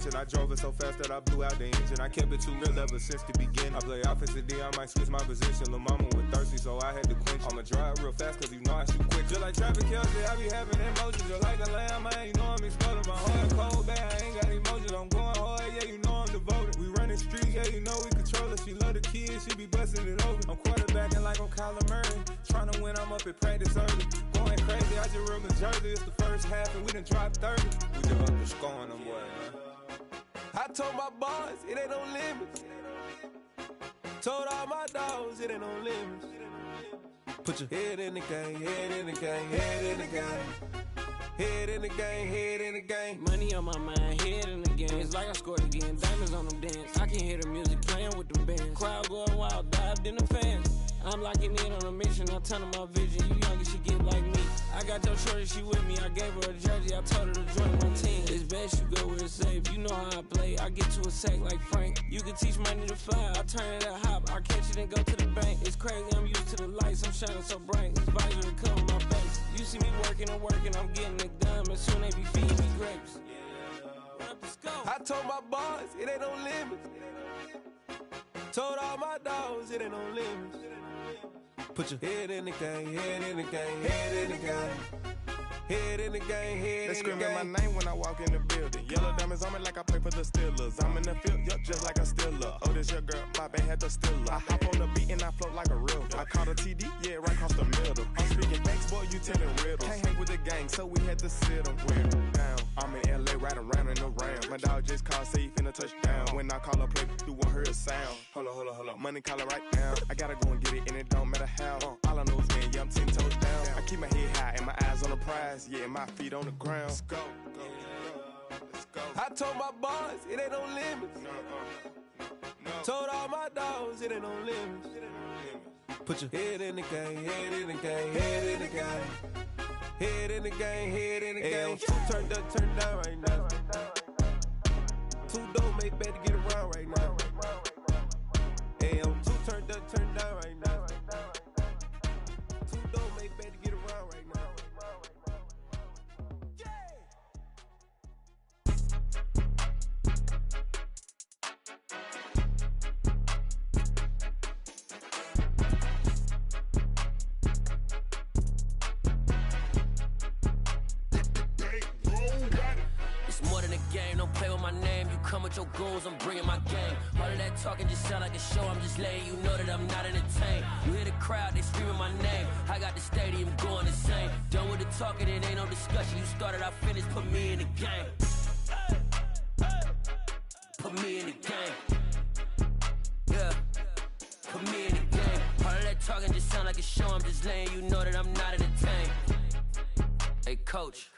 suspension. I drove it so fast that I blew out the engine. I kept it too real ever since the beginning. I play offensive D, I might switch my position. Lil' mama was thirsty, so I had to quench. I'ma drive real fast, cause you know I shoot quick. Just like traffic Kelsey, I be having emotions. Just like a lamb, man, you know I'm exploding. My heart cold, bad, I ain't got emotions. I'm going hard, yeah, you know I'm devoted. We running streets, yeah, you know we control it. She love the kids, she be busting it over. I'm quarterbacking like I'm Kyler Murray. Trying to win, I'm up at practice early. Going crazy, I just real my jersey. It's the first half and we done dropped 30. We just up to scoring them, boy, man. I told my boys, it ain't no limits. Told all my dogs, it ain't no limits. Put your head in the game, head in the game, head in the game. Head in the game, head in the game. Money on my mind, head in the game. It's like I scored again, diamonds on them dance. I can hear the music playing with the bands. Crowd going wild, dived in the fans. I'm locking in on a mission, I'm telling my vision. You young, you should get like me. I got your shorty, she with me. I gave her a jersey, I told her to join my team. It's best you go where it's safe. You know how I play, I get to a sack like Frank. You can teach money to fly, I turn it up hop. I catch it and go to the bank. It's crazy, I'm used to the lights, I'm shining so bright. This visor to cover my face. You see me working and working, I'm getting it done. But soon they be feeding me grapes. I told my boys, it ain't no limits. Told all my dogs, it ain't no limits. Put your head in the game, head in the game, head in the game. Head in the game, head in the game. They screaming my name when I walk in the building. Yellow diamonds on me like I play for the Steelers. I'm in the field, yup, just like a Steeler. Oh, this your girl, my bad had the Steeler. I hop on the beat and I float like a river. I caught a TD, yeah, right across the middle. I'm speaking banks, boy, you telling riddles. Can't hang with the gang, so we had to sit them down. I'm in LA, riding around in the Rams. My dog just called, say he finna touchdown. When I call a play, you won't hear a sound. Hold on, money call it right now. I gotta go and get it, and it don't matter how. All I know is man, yeah, I'm 10 toes down. I keep my head high and my eyes on the prize. Yeah, my feet on the ground. Let's go. Let's go. I told my boys, it ain't no limits. No. Told all my dogs, it ain't no limits. Put your head in the game, head in the game, head in the game. Head in the game, head in the game. Two turned up, turned down right now. Two dope make better get around right now. Hey, I'm two turned up, turned down right now. Two dope make better get around right now. Come with your goons, I'm bringing my gang. All of that talking just sound like a show. I'm just letting you know that I'm not entertained. You hear the crowd, they screaming my name. I got the stadium going insane. Done with the talking, it ain't no discussion. You started, I finished, put me in the game. Put me in the game. Yeah, put me in the game. All of that talking just sound like a show. I'm just letting you know that I'm not entertained. Hey, coach.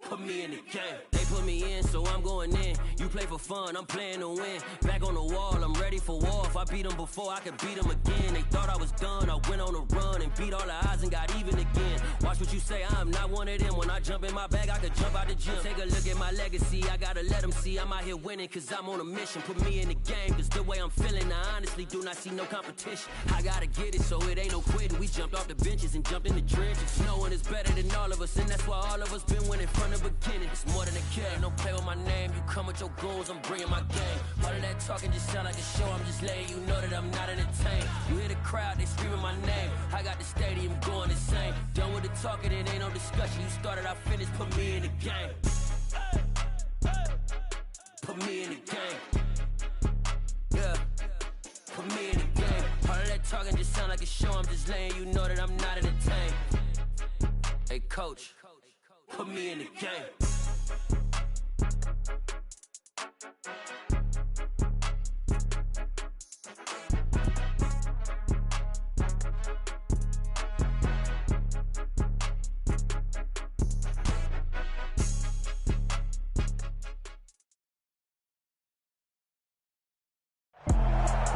Put me in the game. They put me in, so I'm going in. You play for fun, I'm playing to win. Back on the wall, I'm ready for war. If I beat them before, I could beat them again. They thought I was done, I went on a run and beat all the odds and got even again. Watch what you say, I'm not one of them. When I jump in my bag, I could jump out the gym. Take a look at my legacy, I gotta let them see I'm out here winning, cause I'm on a mission. Put me in the game, cause the way I'm feeling, I honestly do not see no competition. I gotta get it, so it ain't no quitting. We jumped off the benches and jumped in the trenches. No one is better than all of us, and that's why all of us been winning from the beginning. It's more than a game, don't play with my name. You come with your goons, I'm bringing my game. All of that talking just sound like a show. I'm just letting you know that I'm not entertained. You hear the crowd, they screaming my name. I got the stadium going insane. Done with the talking, it ain't no discussion. You started, I finished, put me in the game. Put me in the game. Yeah, put me in the game. All of that talking just sound like a show. I'm just letting you know that I'm not entertained. Hey, coach. Put me in the game.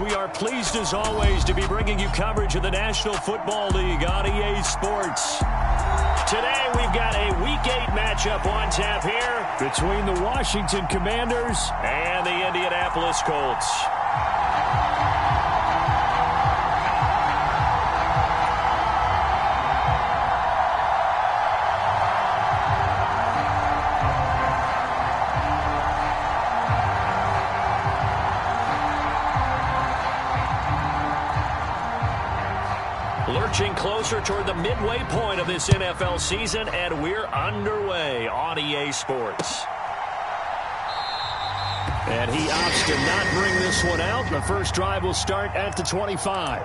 We are pleased as always to be bringing you coverage of the National Football League on EA Sports. Today we've got a Week 8 matchup on tap here between the Washington Commanders and the Indianapolis Colts. Marching closer toward the midway point of this NFL season, and we're underway on EA Sports. And he opts to not bring this one out. The first drive will start at the 25.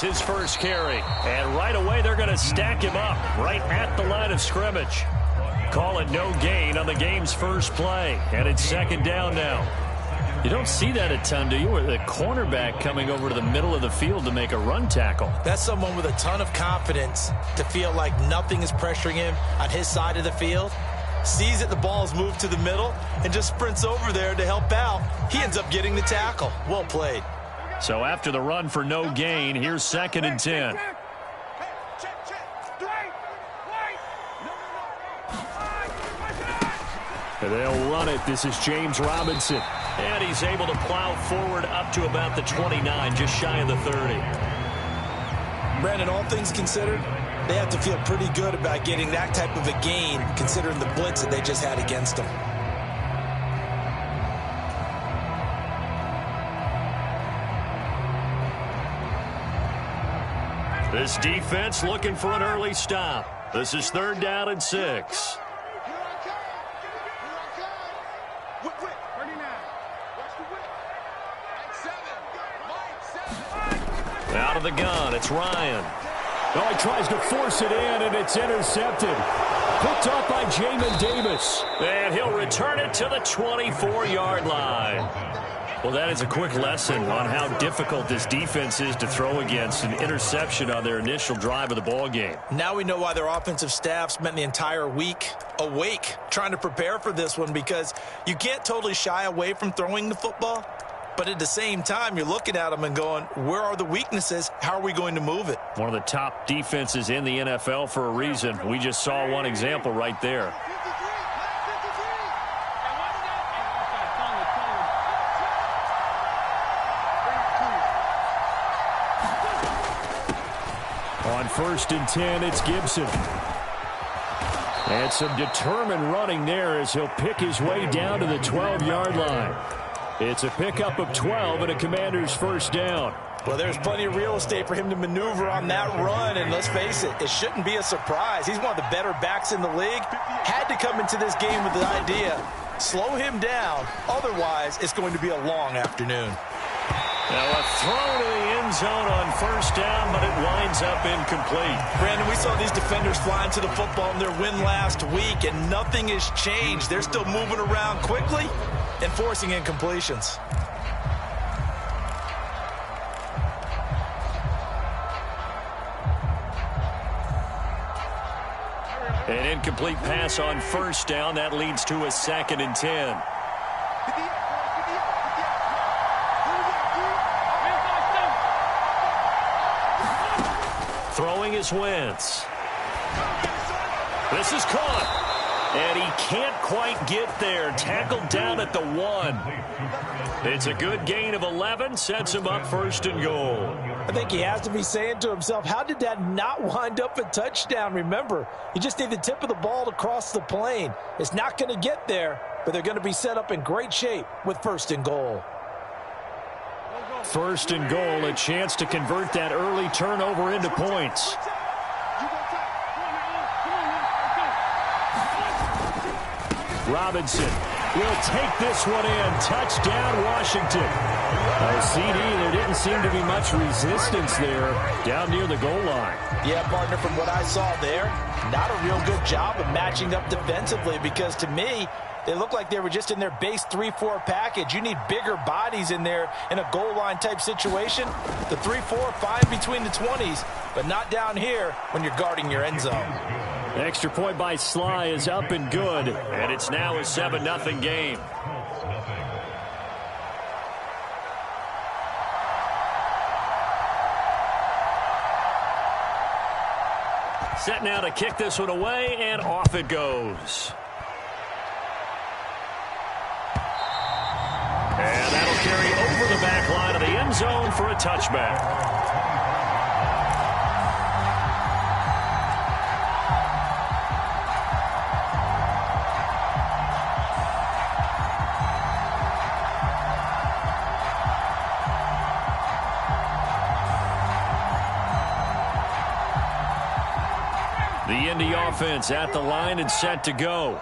His first carry, and right away they're going to stack him up right at the line of scrimmage. Call it no gain on the game's first play, and it's second down now. You don't see that a ton, do you? With a cornerback coming over to the middle of the field to make a run tackle. That's someone with a ton of confidence to feel like nothing is pressuring him on his side of the field. Sees that the ball is moved to the middle and just sprints over there to help out. He ends up getting the tackle. Well played. So after the run for no gain, here's second and 10. And they'll run it. This is James Robinson. And he's able to plow forward up to about the 29, just shy of the 30. Brandon, all things considered, they have to feel pretty good about getting that type of a gain, considering the blitz that they just had against them. This defense looking for an early stop. This is third down and 6. Out of the gun, it's Ryan. Oh, he tries to force it in, and it's intercepted. Picked up by Jamin Davis. And he'll return it to the 24-yard line. Well, that is a quick lesson on how difficult this defense is to throw against. An interception on their initial drive of the ball game. Now we know why their offensive staff spent the entire week awake trying to prepare for this one, because you can't totally shy away from throwing the football. But at the same time, you're looking at them and going, where are the weaknesses? How are we going to move it? One of the top defenses in the NFL for a reason. We just saw one example right there. On first and 10, it's Gibson. And some determined running there as he'll pick his way down to the 12-yard line. It's a pickup of 12 and a Commander's first down. Well, there's plenty of real estate for him to maneuver on that run, and let's face it, it shouldn't be a surprise. He's one of the better backs in the league. Had to come into this game with the idea, slow him down, otherwise it's going to be a long afternoon. Now a throw to the end zone on first down, but it winds up incomplete. Brandon, we saw these defenders flying to the football in their win last week, and nothing has changed. They're still moving around quickly and forcing incompletions. An incomplete pass on first down. That leads to a second and 10. Throwing is Wentz. This is caught. And he can't quite get there. Tackled down at the 1. It's a good gain of 11. Sets him up first and goal. I think he has to be saying to himself, how did that not wind up a touchdown? Remember, you just need the tip of the ball to cross the plane. It's not going to get there, but they're going to be set up in great shape with first and goal. First and goal, a chance to convert that early turnover into points. Robinson will take this one in. Touchdown, Washington. CD, there didn't seem to be much resistance there down near the goal line. Yeah, partner, from what I saw there, not a real good job of matching up defensively, because to me, They look like they were just in their base 3-4 package. You need bigger bodies in there in a goal line type situation. The 3-4, fine between the 20s, but not down here when you're guarding your end zone. The extra point by Sly is up and good, and it's now a 7-0 game. Set now to kick this one away, and off it goes. And that'll carry over the back line of the end zone for a touchback. The Indy offense at the line and set to go.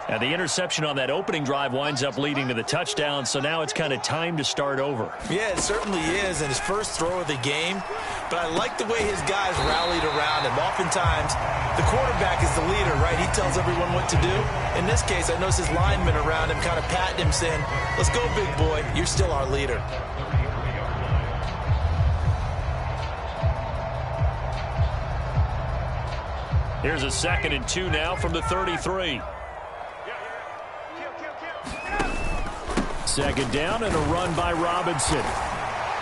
And the interception on that opening drive winds up leading to the touchdown, so now it's kind of time to start over. Yeah, it certainly is, and his first throw of the game. But I like the way his guys rallied around him. Oftentimes, the quarterback is the leader, right? He tells everyone what to do. In this case, I noticed his linemen around him kind of patting him, saying, "Let's go, big boy. You're still our leader." Here's a 2nd and 2 now from the 33. Second down and a run by Robinson.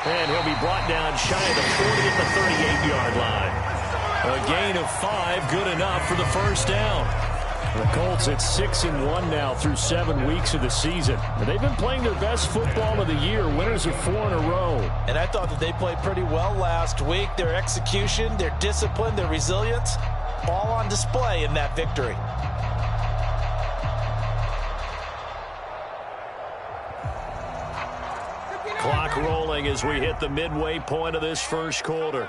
And he'll be brought down shy of the 40 at the 38-yard line. A gain of 5, good enough for the first down. The Colts at 6-1 now through 7 weeks of the season. And they've been playing their best football of the year, winners of 4 in a row. And I thought that they played pretty well last week. Their execution, their discipline, their resilience, all on display in that victory. Clock rolling as we hit the midway point of this first quarter.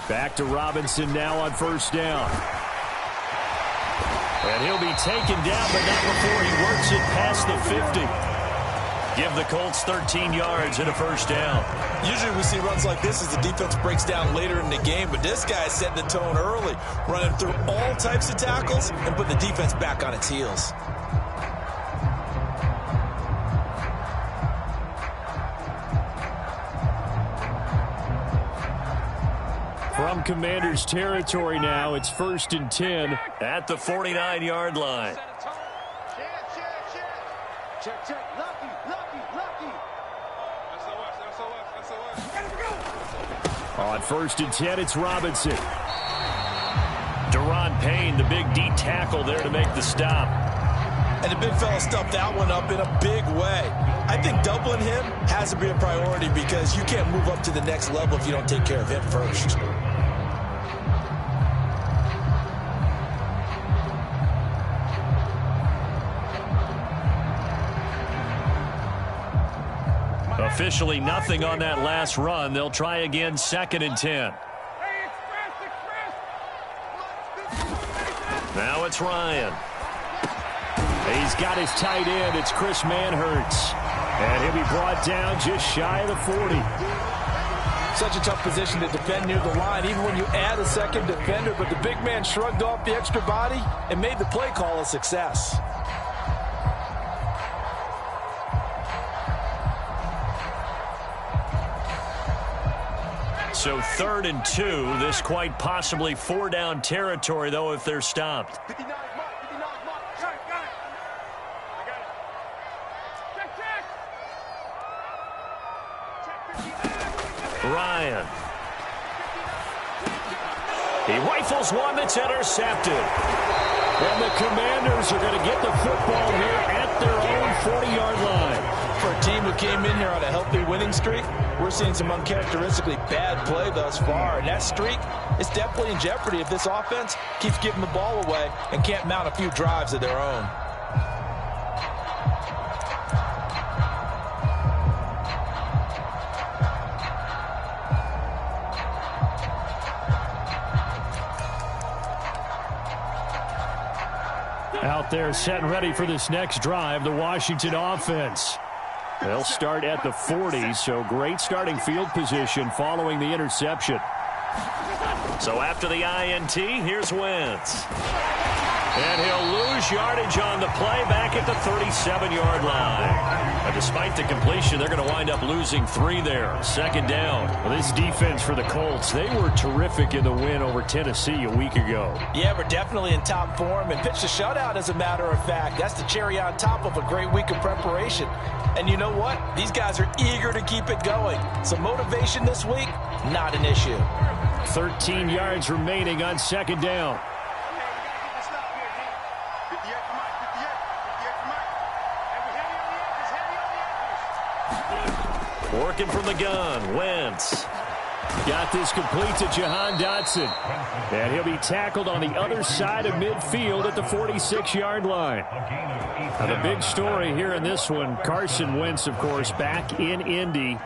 Back to Robinson now on first down. And he'll be taken down, but not before he works it past the 50. Give the Colts 13 yards and a first down. Usually we see runs like this as the defense breaks down later in the game, but this guy set the tone early, running through all types of tackles and put the defense back on its heels. From Commanders territory now, it's 1st and 10 at the 49-yard line. Check. Lucky. On 1st and 10, it's Robinson. Deron Payne, the big D tackle there to make the stop. And the big fella stuffed that one up in a big way. I think doubling him has to be a priority because you can't move up to the next level if you don't take care of him first. Officially nothing on that last run. They'll try again, 2nd and 10. Now it's Ryan. He's got his tight end. It's Chris Manhertz. And he'll be brought down just shy of the 40. Such a tough position to defend near the line, even when you add a second defender. But the big man shrugged off the extra body and made the play call a success. So 3rd and 2. This quite possibly 4-down territory, though, if they're stopped. Ryan. He rifles one that's intercepted. And the Commanders are going to get the football here at their own 40-yard line. For a team who came in here on a healthy winning streak, we're seeing some uncharacteristically bad play thus far. And that streak is definitely in jeopardy if this offense keeps giving the ball away and can't mount a few drives of their own. Out there set and ready for this next drive, the Washington offense. They'll start at the 40, so great starting field position following the interception. So after the INT, here's Wentz. And he'll lose yardage on the play back at the 37-yard line. But despite the completion, they're going to wind up losing 3 there. Second down. Well, this defense for the Colts, they were terrific in the win over Tennessee a week ago. Yeah, we're definitely in top form and pitched a shutout, as a matter of fact. That's the cherry on top of a great week of preparation. And you know what? These guys are eager to keep it going. So motivation this week, not an issue. 13 yards remaining on second down. Working from the gun, Wentz. Got this complete to Jahan Dotson. And he'll be tackled on the other side of midfield at the 46-yard line. Now the big story here in this one, Carson Wentz, of course, back in Indy.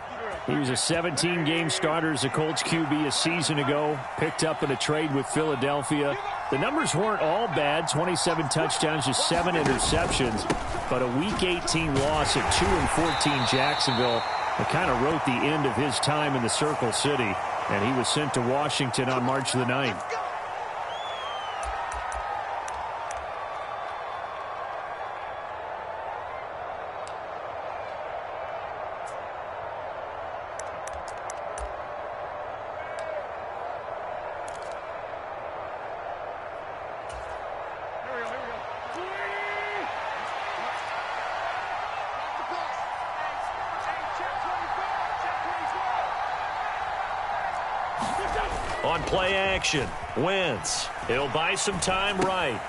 He was a 17-game starter as a Colts QB a season ago, picked up in a trade with Philadelphia. The numbers weren't all bad, 27 touchdowns, just 7 interceptions, but a Week 18 loss at 2-14 Jacksonville. It kind of wrote the end of his time in the Circle City, and he was sent to Washington on March the 9th. On play action, Wentz. He'll buy some time right.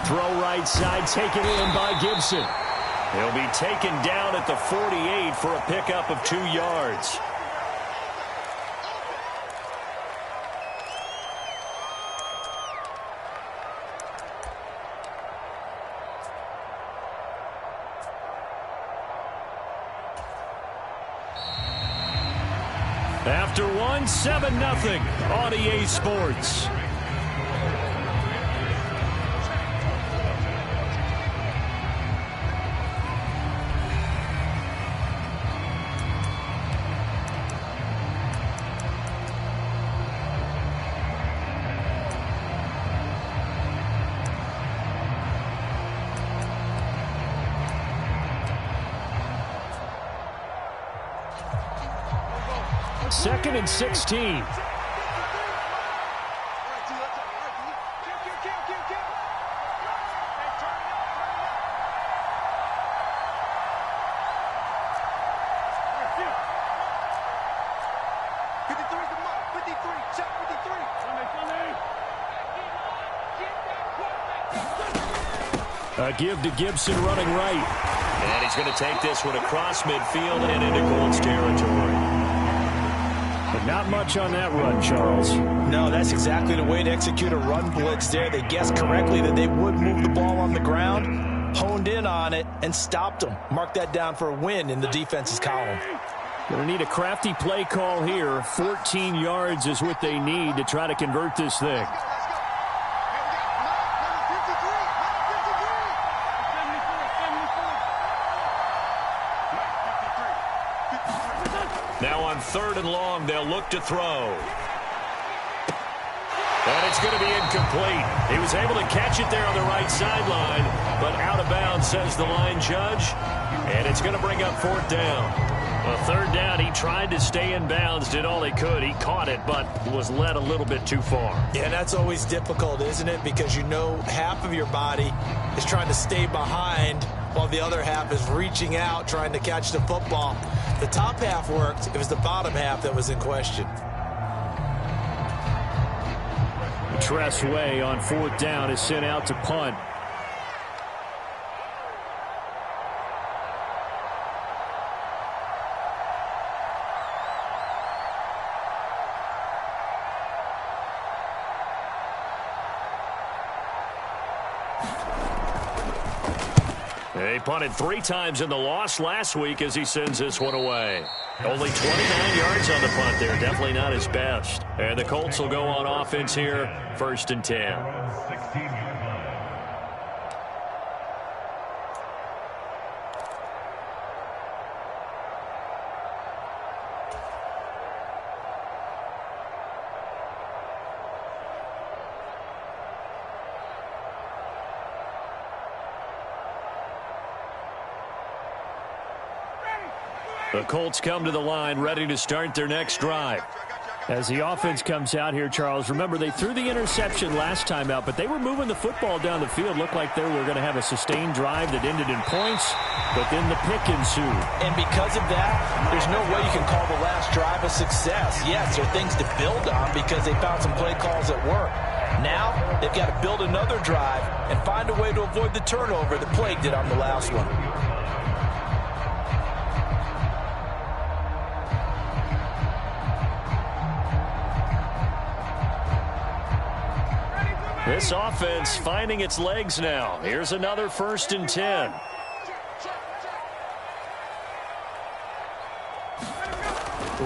Throw right side, taken in by Gibson. He'll be taken down at the 48 for a pickup of 2 yards. After one, 7-0 on EA Sports. Second and 16. A give to Gibson running right. And he's going to take this one across midfield and into Colts territory. But not much on that run, Charles. No, that's exactly the way to execute a run blitz there. They guessed correctly that they would move the ball on the ground, honed in on it, and stopped them. Mark that down for a win in the defense's column. Going to need a crafty play call here. 14 yards is what they need to try to convert this thing. Now on 3rd and long, they'll look to throw. And it's going to be incomplete. He was able to catch it there on the right sideline, but out of bounds, says the line judge. And it's going to bring up 4th down. Well, 3rd down, he tried to stay in bounds, did all he could. He caught it, but was led a little bit too far. Yeah, that's always difficult, isn't it? Because you know half of your body is trying to stay behind while the other half is reaching out, trying to catch the football. The top half worked. It was the bottom half that was in question. Tressway on 4th down is sent out to punt. He punted 3 times in the loss last week as he sends this one away. Only 29 yards on the punt there. Definitely not his best. And the Colts will go on offense here. 1st and 10. The Colts come to the line, ready to start their next drive. As the offense comes out here, Charles, remember they threw the interception last time out, but they were moving the football down the field. Looked like they were going to have a sustained drive that ended in points, but then the pick ensued. And because of that, there's no way you can call the last drive a success. Yes, there are things to build on because they found some play calls that work. Now, they've got to build another drive and find a way to avoid the turnover that plagued it on the last one. This offense finding its legs now. Here's another 1st and 10.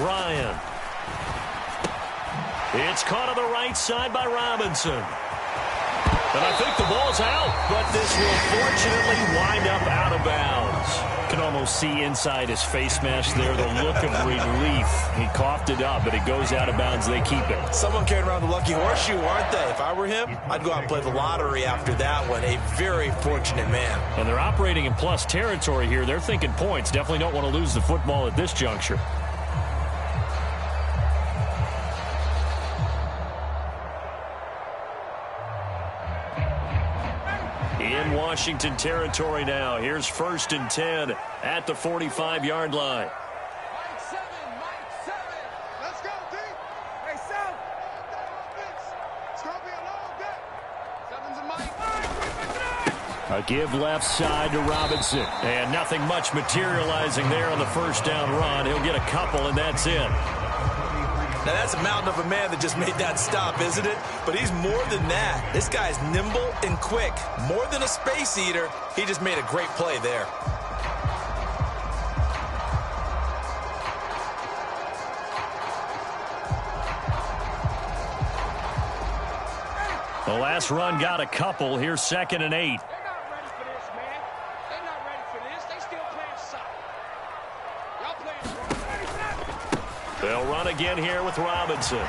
Ryan. It's caught on the right side by Robinson. And I think the ball's out, but this will fortunately wind up out of bounds. You can almost see inside his face mask there the look of relief. He coughed it up, but it goes out of bounds. They keep it. Someone carrying around the lucky horseshoe, aren't they? If I were him, I'd go out and play the lottery after that one. A very fortunate man. And they're operating in plus territory here. They're thinking points. Definitely don't want to lose the football at this juncture. In Washington territory now. Here's 1st and 10 at the 45-yard line. Mike 7. Let's go, D. Hey, Sal. It's going to be a long day. 7's a Mike. A give left side to Robinson. And nothing much materializing there on the 1st down run. He'll get a couple, and that's it. Now, that's a mountain of a man that just made that stop, isn't it? But he's more than that. This guy's nimble and quick. More than a space eater, he just made a great play there. The last run got a couple. Here's 2nd and 8. They're not ready for this, man. They're not ready for this. They still playing soccer. Y'all playing wrong. They'll run again here with Robinson.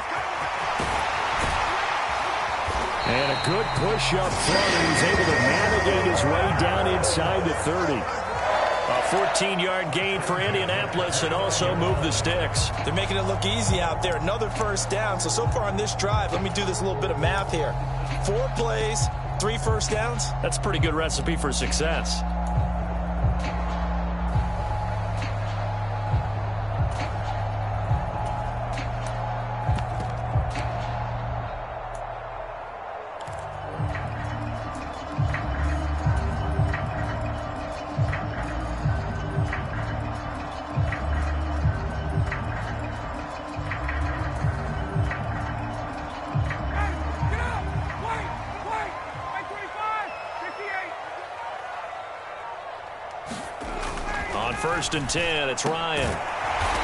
And a good push up front, and he's able to navigate his way down inside the 30. A 14-yard gain for Indianapolis and also move the sticks. They're making it look easy out there. Another 1st down. So far on this drive, let me do this little bit of math here. 4 plays, 3 1st downs. That's a pretty good recipe for success. On 1st and 10, it's Ryan.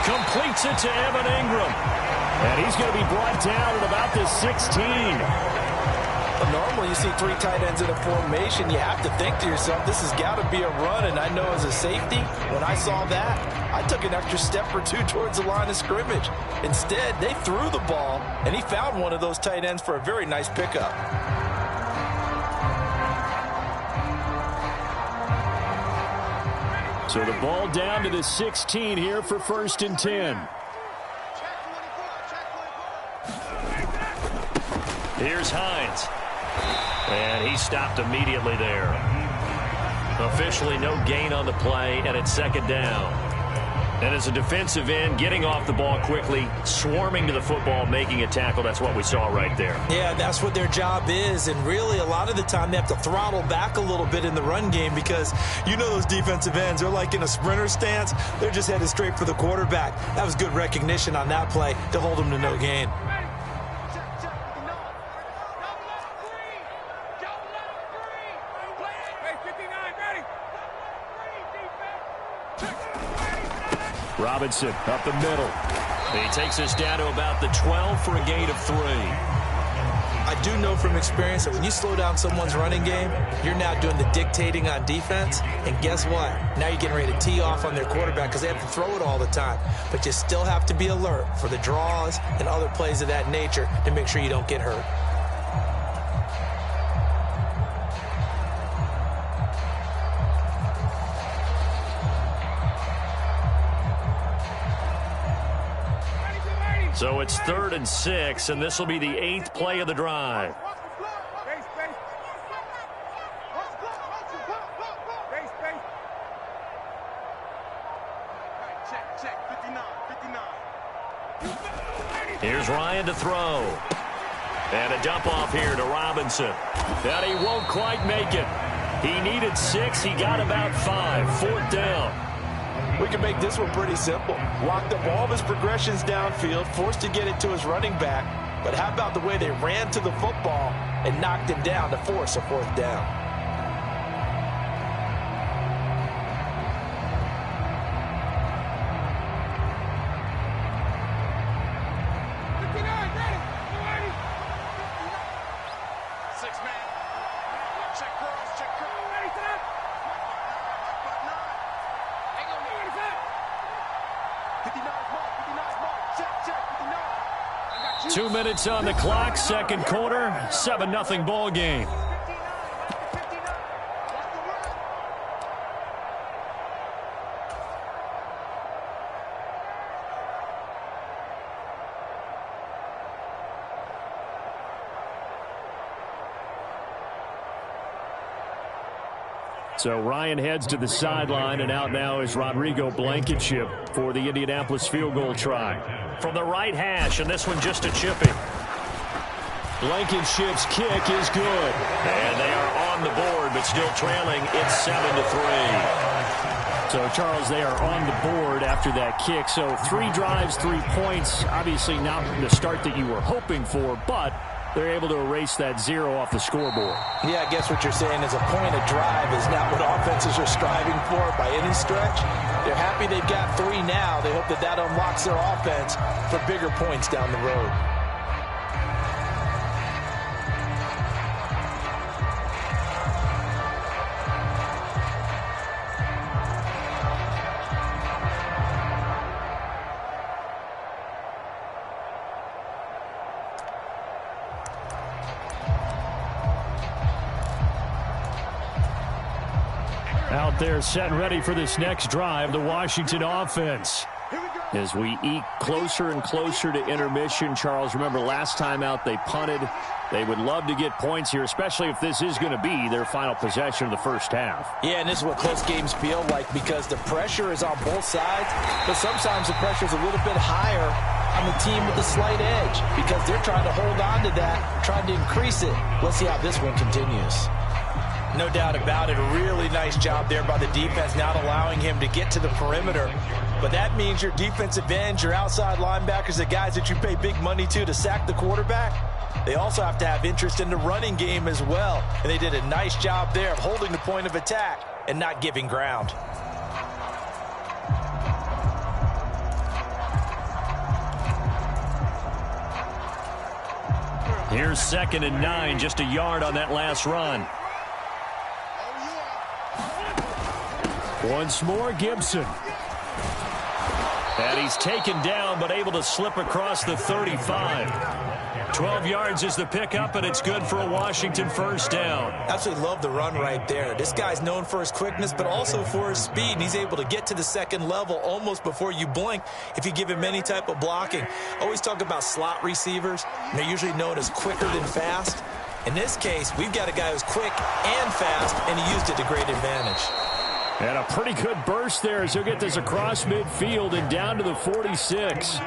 Completes it to Evan Ingram. And he's going to be brought down at about the 16. Well, normally you see 3 tight ends in a formation. You have to think to yourself, this has got to be a run. And I know as a safety, when I saw that, I took an extra step or 2 towards the line of scrimmage. Instead, they threw the ball, and he found one of those tight ends for a very nice pickup. So the ball down to the 16 here for 1st and 10. Here's Hines. And he stopped immediately there. Officially no gain on the play, and it's 2nd down. And as a defensive end, getting off the ball quickly, swarming to the football, making a tackle, that's what we saw right there. Yeah, that's what their job is, and really a lot of the time they have to throttle back a little bit in the run game because you know those defensive ends, they're like in a sprinter stance. They're just headed straight for the quarterback. That was good recognition on that play to hold them to no gain. Robinson up the middle. He takes us down to about the 12 for a gain of 3. I do know from experience that when you slow down someone's running game, you're now doing the dictating on defense. And guess what? Now you're getting ready to tee off on their quarterback because they have to throw it all the time. But you still have to be alert for the draws and other plays of that nature to make sure you don't get hurt. So it's 3rd and 6, and this will be the 8th play of the drive. Here's Ryan to throw. And a dump off here to Robinson. And he won't quite make it. He needed 6. He got about 5. 4th down. We can make this one pretty simple. Locked up all of his progressions downfield, forced to get it to his running back. But how about the way they ran to the football and knocked him down to force a 4th down? Two minutes on the clock, second quarter, 7-0 ball game. So Ryan heads to the sideline, and out now is Rodrigo Blankenship for the Indianapolis field goal try. From the right hash, and this one just a chippy. Blankenship's kick is good. And they are on the board, but still trailing. It's 7-3. So, Charles, they are on the board after that kick. So 3 drives, 3 points. Obviously not the start that you were hoping for, but they're able to erase that 0 off the scoreboard. Yeah, I guess what you're saying is a point of drive is not what offenses are striving for by any stretch. They're happy they've got 3 now. They hope that that unlocks their offense for bigger points down the road. Out there set and ready for this next drive, the Washington offense. As we eke closer and closer to intermission, Charles, remember last time out they punted. They would love to get points here, especially if this is going to be their final possession of the first half. Yeah, and this is what close games feel like because the pressure is on both sides, but sometimes the pressure is a little bit higher on the team with the slight edge because they're trying to hold on to that, trying to increase it. Let's see how this one continues. No doubt about it. A really nice job there by the defense, not allowing him to get to the perimeter. But that means your defensive ends, your outside linebackers, the guys that you pay big money to sack the quarterback, they also have to have interest in the running game as well. And they did a nice job there of holding the point of attack and not giving ground. Here's 2nd and 9, just a yard on that last run. Once more, Gibson. And he's taken down, but able to slip across the 35. 12 yards is the pickup, and it's good for a Washington first down. Absolutely love the run right there. This guy's known for his quickness, but also for his speed. And he's able to get to the second level almost before you blink if you give him any type of blocking. Always talk about slot receivers. They're usually known as quicker than fast. In this case, we've got a guy who's quick and fast, and he used it to great advantage. And a pretty good burst there as he'll get this across midfield and down to the 46.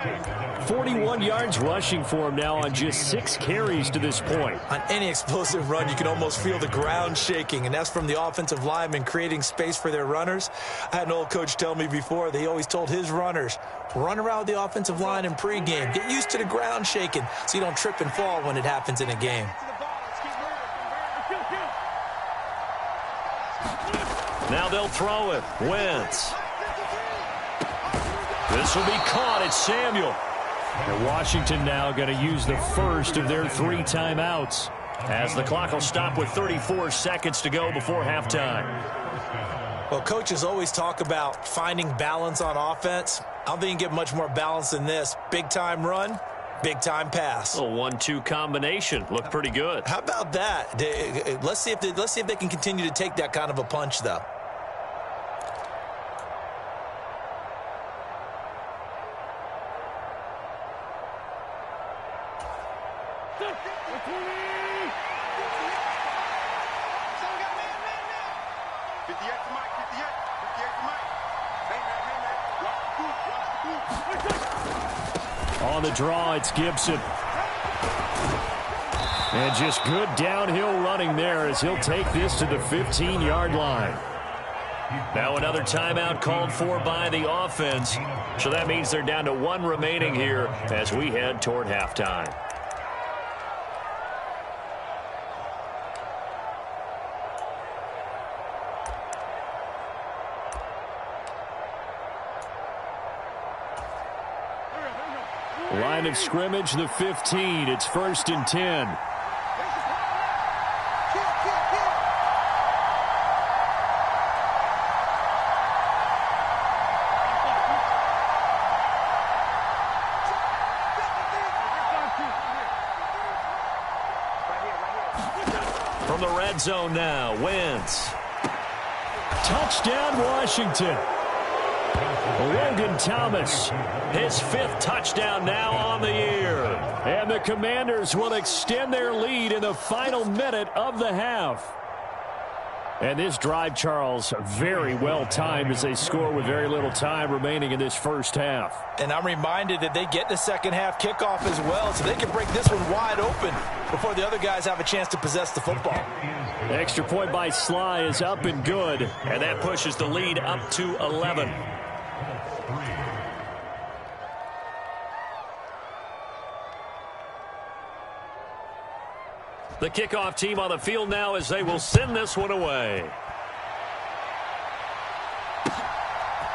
41 yards rushing for him now on just 6 carries to this point. On any explosive run, you can almost feel the ground shaking, and that's from the offensive linemen creating space for their runners. I had an old coach tell me before, they always told his runners, run around the offensive line in pregame. Get used to the ground shaking so you don't trip and fall when it happens in a game. Now they'll throw it. Wentz. This will be caught. It's Samuel. And Washington now going to use the first of their 3 timeouts as the clock will stop with 34 seconds to go before halftime. Well, coaches always talk about finding balance on offense. I don't think you can get much more balance than this. Big-time run, big-time pass. A 1-2 combination. Looked pretty good. How about that? Let's see if they can continue to take that kind of a punch, though. On the draw, it's Gibson. And just good downhill running there as he'll take this to the 15-yard line. Now another timeout called for by the offense. So that means they're down to one remaining here as we head toward halftime. Line of scrimmage, the 15. It's 1st and 10. From the red zone now, Wentz. Touchdown, Washington. Logan Thomas, his 5th touchdown now on the year. And the Commanders will extend their lead in the final minute of the half. And this drive, Charles, very well timed as they score with very little time remaining in this first half. And I'm reminded that they get the second half kickoff as well, so they can break this one wide open before the other guys have a chance to possess the football. The extra point by Sly is up and good, and that pushes the lead up to 11. The kickoff team on the field now as they will send this one away.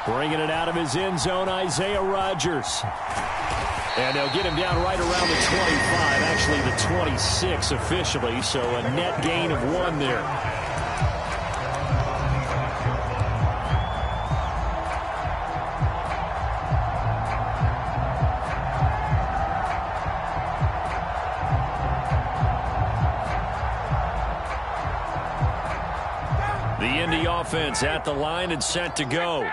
Bringing it out of his end zone, Isaiah Rodgers. And they'll get him down right around the 25, actually the 26 officially, so a net gain of 1 there. The Indy offense at the line and set to go.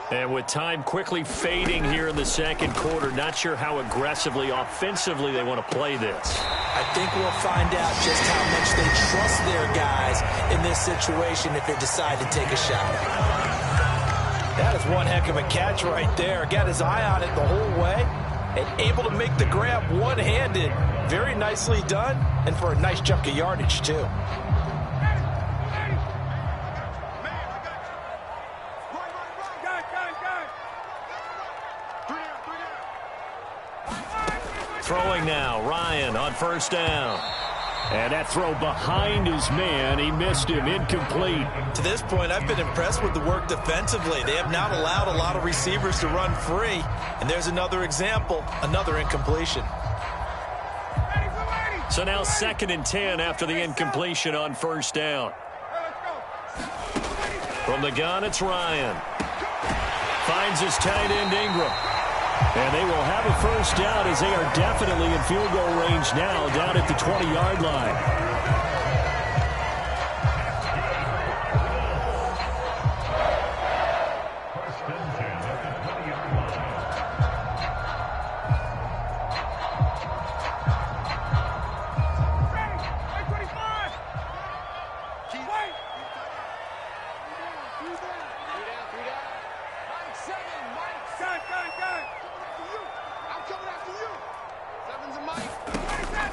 And with time quickly fading here in the second quarter, not sure how aggressively, offensively they want to play this. I think we'll find out just how much they trust their guys in this situation if they decide to take a shot. That is one heck of a catch right there. Got his eye on it the whole way and able to make the grab one-handed. Very nicely done, and for a nice chunk of yardage, too. Throwing now, Ryan on 1st down. And that throw behind his man, he missed him, incomplete. To this point, I've been impressed with the work defensively. They have not allowed a lot of receivers to run free. And there's another example, another incompletion. So now 2nd and 10 after the incompletion on 1st down. From the gun, it's Ryan. Finds his tight end, Ingram. And they will have a 1st down as they are definitely in field goal range now down at the 20-yard line.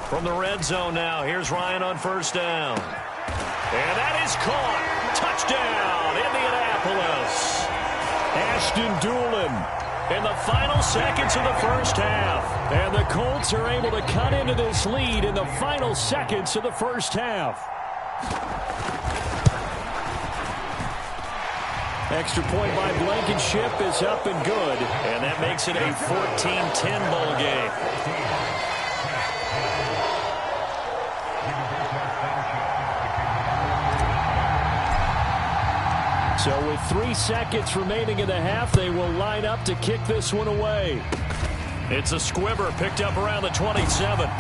From the red zone now, here's Ryan on 1st down. And that is caught. Touchdown, Indianapolis. Ashton Doolin in the final seconds of the first half. And the Colts are able to cut into this lead in the final seconds of the first half. Extra point by Blankenship is up and good. And that makes it a 14-10 ball game. So with 3 seconds remaining in the half, they will line up to kick this one away. It's a squibber picked up around the 27.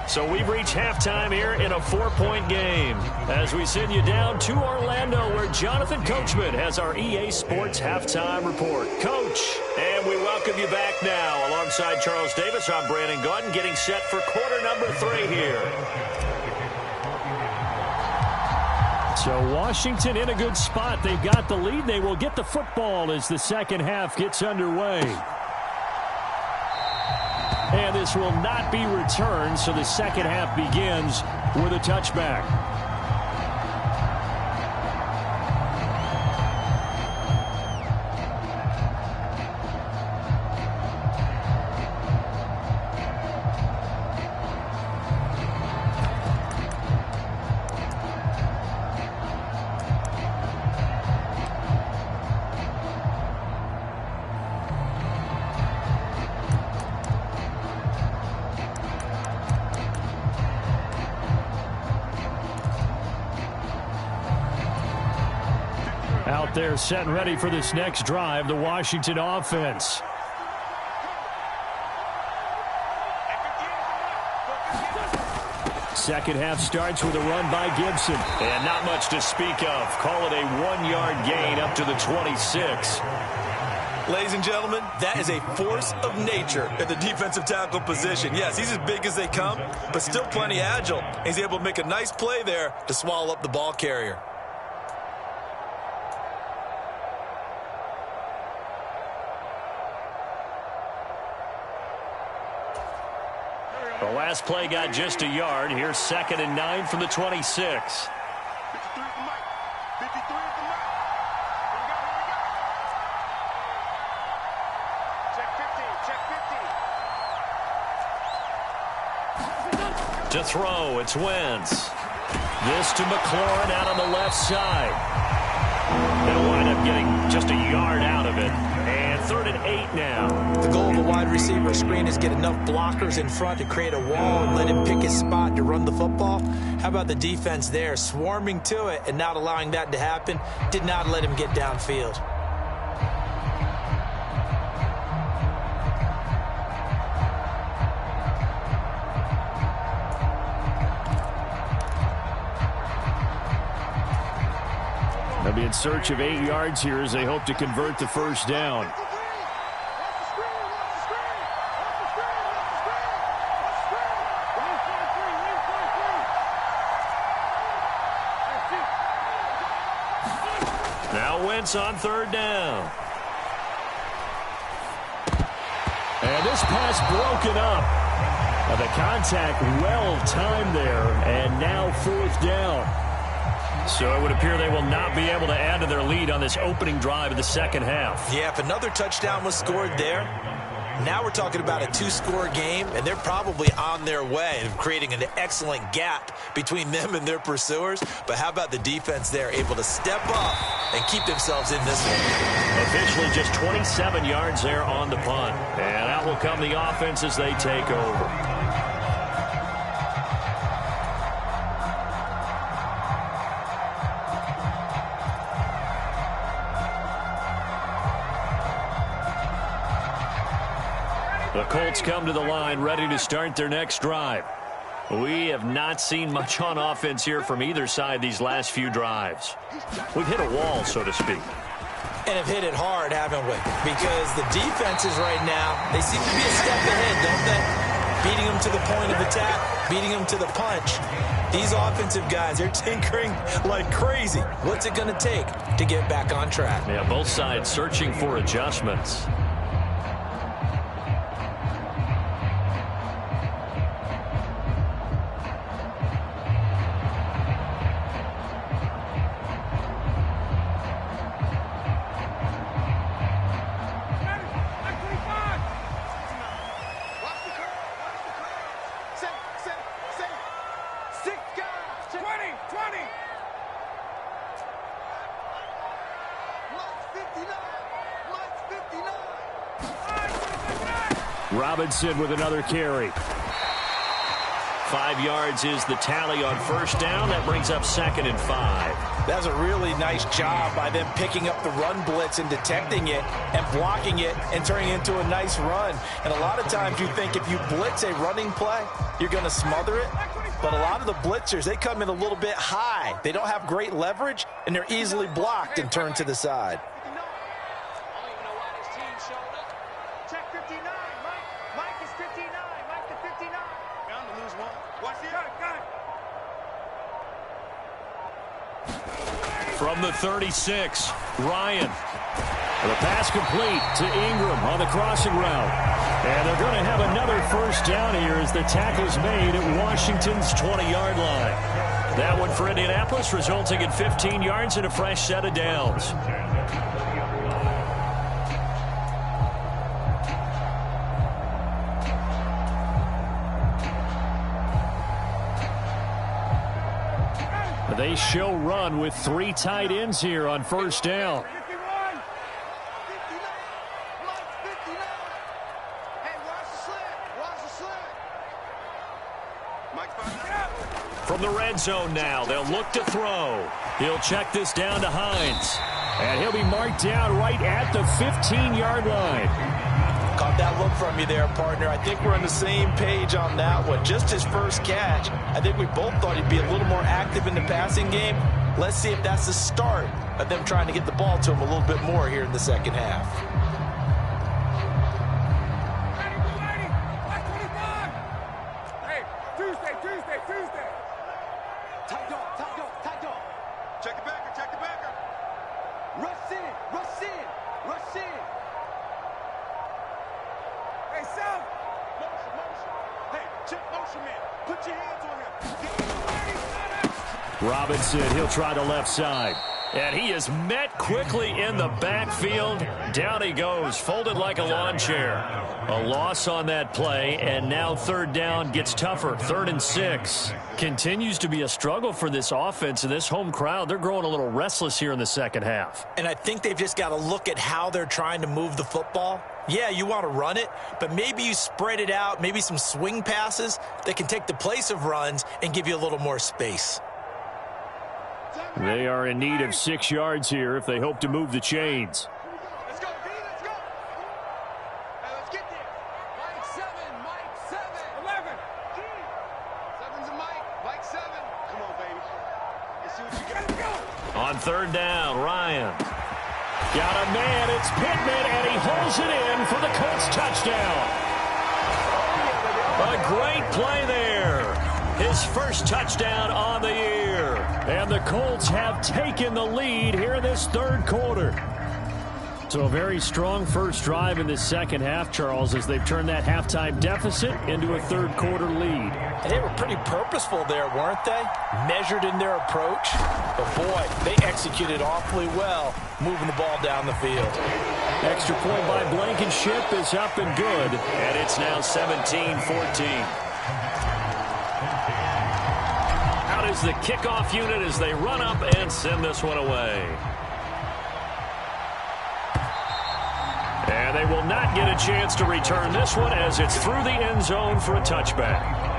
So we've reached halftime here in a 4-point game as we send you down to Orlando where Jonathan Coachman has our EA Sports Halftime Report. Coach, and we welcome you back now alongside alongside Charles Davis, I'm Brandon Gaudin, getting set for quarter number 3 here. So Washington in a good spot. They've got the lead. They will get the football as the second half gets underway. And this will not be returned, so the second half begins with a touchback. Out there set and ready for this next drive, the Washington offense. Second half starts with a run by Gibson. And not much to speak of. Call it a 1-yard gain up to the 26. Ladies and gentlemen, that is a force of nature at the defensive tackle position. Yes, he's as big as they come, but still plenty agile. He's able to make a nice play there to swallow up the ball carrier. The last play got just a yard. Here's 2nd and 9 from the 26. 53 at the mic. 53 at the mic. Here we go. Check 15. Check 15. To throw, it's Wentz. This to McLaurin out on the left side. They'll wind up getting just a yard out of it. And 3rd and 8 now. The goal of a wide receiver screen is get enough blockers in front to create a wall and let him pick his spot to run the football. How about the defense there, swarming to it and not allowing that to happen? Did not let him get downfield. They'll be in search of 8 yards here as they hope to convert the first down. Now Wentz on 3rd down. And this pass broken up. Now the contact well timed there, and now 4th down. So it would appear they will not be able to add to their lead on this opening drive of the second half. Yeah, if another touchdown was scored there, now we're talking about a 2-score game, and they're probably on their way of creating an excellent gap between them and their pursuers. But how about the defense there, able to step up and keep themselves in this one? Officially just 27 yards there on the punt. And out will come the offense as they take over. The Colts come to the line, ready to start their next drive. We have not seen much on offense here from either side these last few drives. We've hit a wall, so to speak. And have hit it hard, haven't we? Because the defenses right now, they seem to be a step ahead, don't they? Beating them to the point of attack, beating them to the punch. These offensive guys, they're tinkering like crazy. What's it going to take to get back on track? Yeah, both sides searching for adjustments. Robinson with another carry. 5 yards is the tally on 1st down. That brings up 2nd and 5. That's a really nice job by them picking up the run blitz and detecting it and blocking it and turning it into a nice run. And a lot of times you think if you blitz a running play, you're going to smother it. But a lot of the blitzers, they come in a little bit high. They don't have great leverage, and they're easily blocked and turned to the side. From the 36, Ryan. The pass complete to Ingram on the crossing route. And they're going to have another first down here as the tackle's made at Washington's 20-yard line. That one for Indianapolis, resulting in 15 yards and a fresh set of downs. They show run with 3 tight ends here on first down. 51, 59, Mike 59. Hey, watch the slant. Watch the slant. Mike's behind. From the red zone now, they'll look to throw. He'll check this down to Hines. And he'll be marked down right at the 15-yard line. Caught that look from you there, partner. I think we're on the same page on that one. Just his first catch. I think we both thought he'd be a little more active in the passing game. Let's see if that's the start of them trying to get the ball to him a little bit more here in the second half. Hey, Tuesday. Tight dog. Check the backer. Rush in. Hey, Sal. Motion. Hey, check motion, man. Put your hands on him. Robinson, he'll try the left side. And he is met quickly in the backfield. Down he goes, folded like a lawn chair. A loss on that play, and now third down gets tougher. 3rd and 6. Continues to be a struggle for this offense and this home crowd. They're growing a little restless here in the second half. And I think they've just got to look at how they're trying to move the football. Yeah, you want to run it, but maybe you spread it out, maybe some swing passes that can take the place of runs and give you a little more space. They are in need of 6 yards here if they hope to move the chains. Let's go, B, let's go. Hey, let's get there. Mike 7. 11. 7's a Mike 7. Come on, baby. Let's see what you got. Let's go. On third down, Ryan. Got a man, it's Pittman, and he holds it in for the Colts touchdown. A great play there. His first touchdown on the year. And the Colts have taken the lead here in this third quarter. So a very strong first drive in the second half, Charles, as they've turned that halftime deficit into a third quarter lead. And they were pretty purposeful there, weren't they? Measured in their approach. But boy, they executed awfully well, moving the ball down the field. Extra point by Blankenship is up and good. And it's now 17-14. Out is the kickoff unit as they run up and send this one away. And they will not get a chance to return this one as it's through the end zone for a touchback.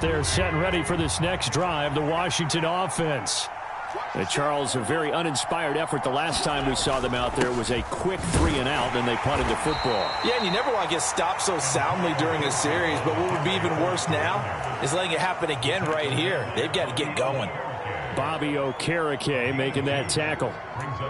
They're set and ready for this next drive, the Washington offense. Charles, a very uninspired effort. The last time we saw them out there was a quick 3-and-out, and they punted the football. Yeah, and you never want to get stopped so soundly during a series, but what would be even worse now is letting it happen again right here. They've got to get going. Bobby Okereke making that tackle.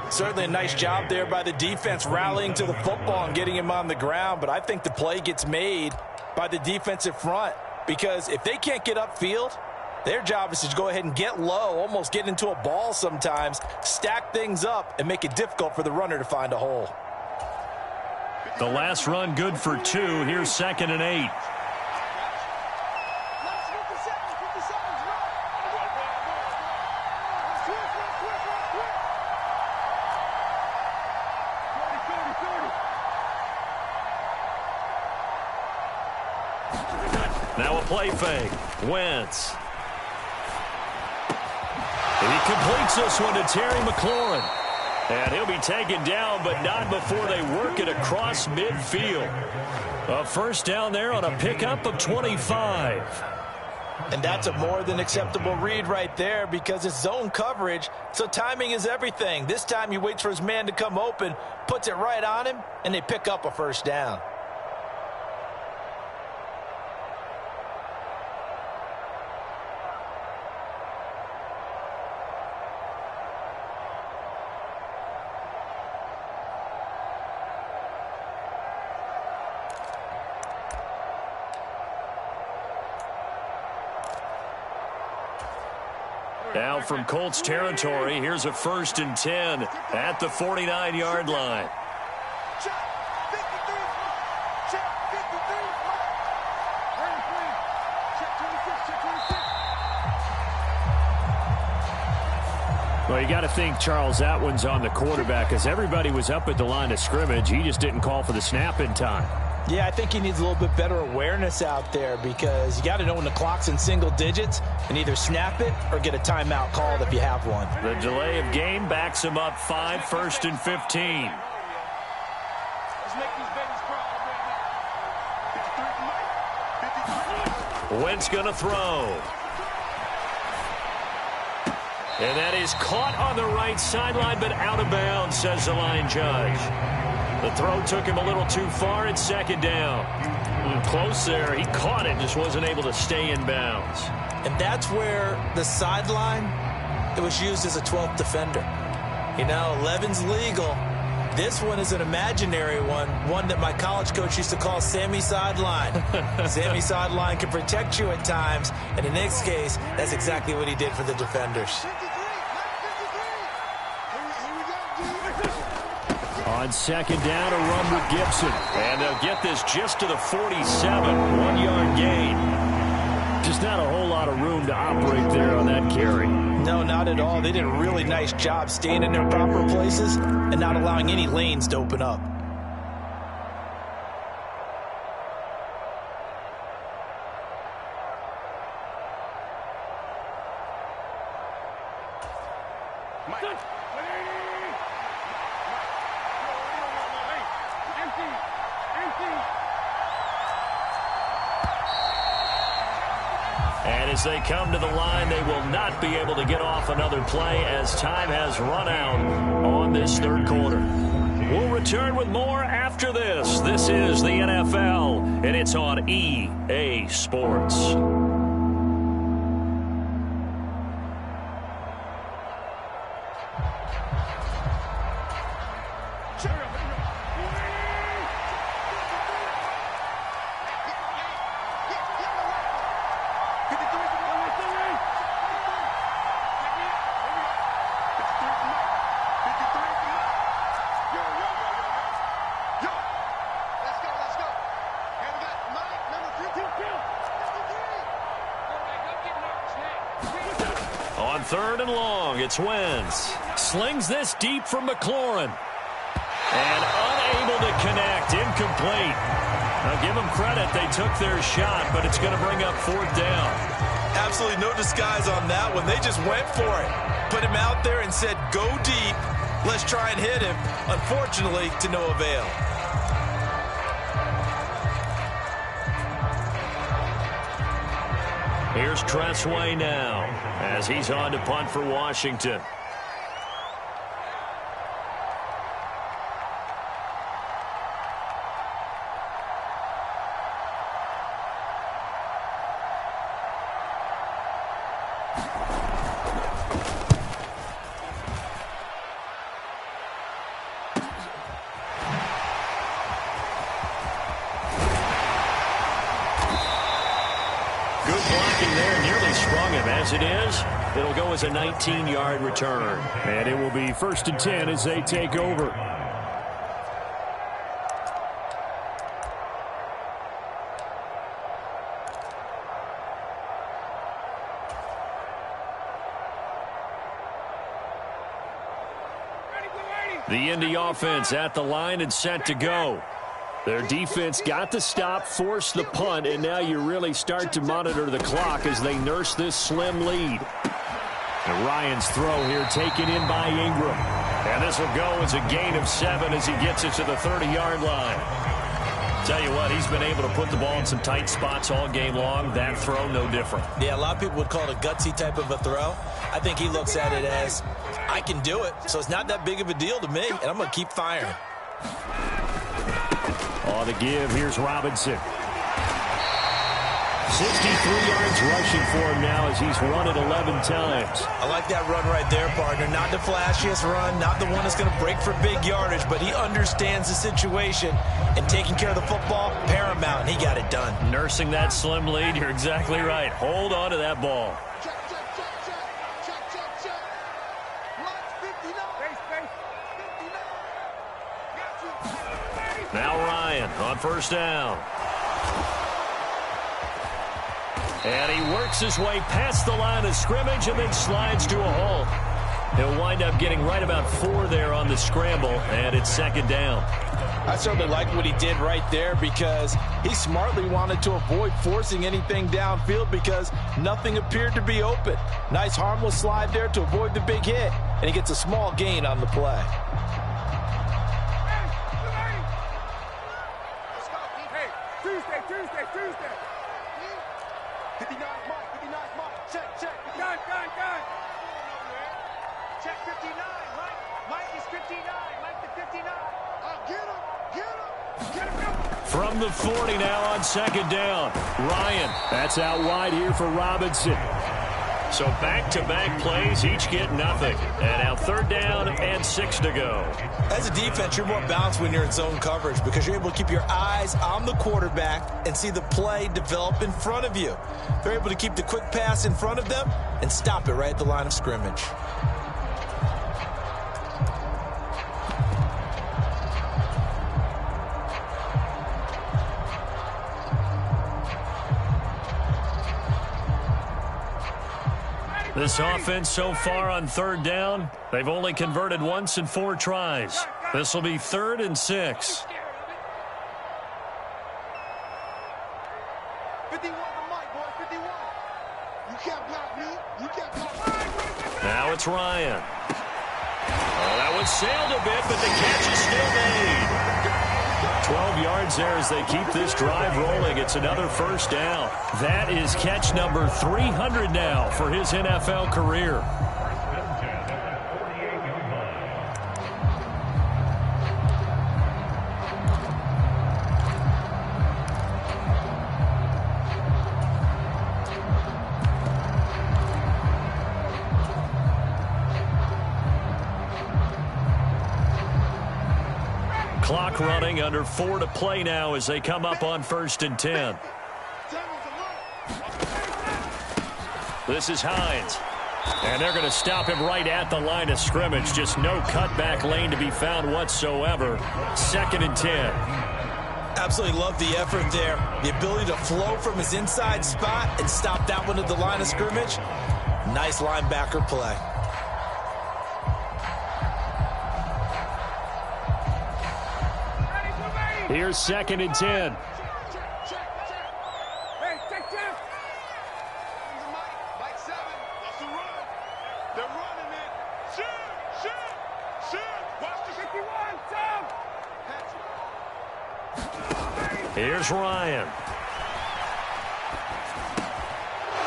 Certainly a nice job there by the defense rallying to the football and getting him on the ground, but I think the play gets made by the defensive front. Because if they can't get upfield, their job is to go ahead and get low, almost get into a ball sometimes, stack things up, and make it difficult for the runner to find a hole. The last run good for 2. Here's 2nd and 8. Now a play fake. Wentz. He completes this one to Terry McLaurin. And he'll be taken down, but not before they work it across midfield. A first down there on a pickup of 25. And that's a more than acceptable read right there because it's zone coverage, so timing is everything. This time he waits for his man to come open, puts it right on him, and they pick up a first down. Now from Colts territory, here's a 1st and 10 at the 49-yard line. Check 53. Check 53. Check 26. Check 26. Well, you got to think, Charles, that one's on the quarterback as everybody was up at the line of scrimmage. He just didn't call for the snap in time. Yeah, I think he needs a little bit better awareness out there because you got to know when the clock's in single digits and either snap it or get a timeout called if you have one. The delay of game backs him up 5, 1st and 15. Let's make these babies crawl right now. 53. Wentz going to throw. And that is caught on the right sideline, but out of bounds, says the line judge. The throw took him a little too far. It's 2nd down. Close there. He caught it, just wasn't able to stay in bounds. And that's where the sideline, it was used as a 12th defender. You know, 11's legal. This one is an imaginary one that my college coach used to call Sammy Sideline. Sammy Sideline can protect you at times, and in this case, that's exactly what he did for the defenders. 53. Here we go. On 2nd down, a run with Gibson. And they'll get this just to the 47, 1-yard gain. Just not a whole lot of room to operate there on that carry. No, not at all. They did a really nice job staying in their proper places and not allowing any lanes to open up. And as they come to the line, they will not be able to get off another play as time has run out on this 3rd quarter. We'll return with more after this. This is the NFL, and it's on EA Sports. On 3rd and long, it's Wentz. Slings this deep from McLaurin. And unable to connect, incomplete. Now give them credit, they took their shot, but it's going to bring up 4th down. Absolutely no disguise on that one. They just went for it. Put him out there and said, go deep. Let's try and hit him. Unfortunately, to no avail. Here's Tressway now as he's on to punt for Washington. As it is, it'll go as a 19-yard return. And it will be 1st and 10 as they take over. The Indy offense at the line and set to go. Their defense got the stop, forced the punt, and now you really start to monitor the clock as they nurse this slim lead. And Ryan's throw here taken in by Ingram. And this will go as a gain of 7 as he gets it to the 30-yard line. Tell you what, he's been able to put the ball in some tight spots all game long. That throw, no different. Yeah, a lot of people would call it a gutsy type of a throw. I think he looks at it as, I can do it, so it's not that big of a deal to me, and I'm going to keep firing. On the give, here's Robinson. 63 yards rushing for him now as he's run it 11 times. I like that run right there, partner. Not the flashiest run, not the one that's going to break for big yardage, but he understands the situation, and taking care of the football, paramount, and he got it done. Nursing that slim lead, you're exactly right. Hold on to that ball. Now Ryan on first down. And he works his way past the line of scrimmage and then slides to a halt. He'll wind up getting right about 4 there on the scramble, and it's second down. I certainly like what he did right there because he smartly wanted to avoid forcing anything downfield because nothing appeared to be open. Nice harmless slide there to avoid the big hit, and he gets a small gain on the play. Tuesday. 59 Mike, check. Gun. Check 59, Mike is 59, Mike the 59. Get him. From the 40 now on second down. Ryan, that's out wide here for Robinson. So back-to-back plays, each get nothing. And now third down and 6 to go. As a defense, you're more balanced when you're in zone coverage because you're able to keep your eyes on the quarterback and see the play develop in front of you. They're able to keep the quick pass in front of them and stop it right at the line of scrimmage. This offense so far on third down, they've only converted once in 4 tries. This will be 3rd and 6. 51 to Mike, boy, 51. You can't block me. Now it's Ryan. Oh, that one sailed a bit, but the catch is still made. 12 yards there as they keep this drive rolling. It's another first down. That is catch number 300 now for his NFL career. Clock running, under 4 to play now as they come up on 1st and 10. This is Hines. And they're going to stop him right at the line of scrimmage. Just no cutback lane to be found whatsoever. 2nd and 10. Absolutely love the effort there. The ability to flow from his inside spot and stop that one at the line of scrimmage. Nice linebacker play. Here's 2nd and 10. Hey, check. Mike 7. That's the run. They're running it. Shoot. Watch the 51, Sam. Here's Ryan.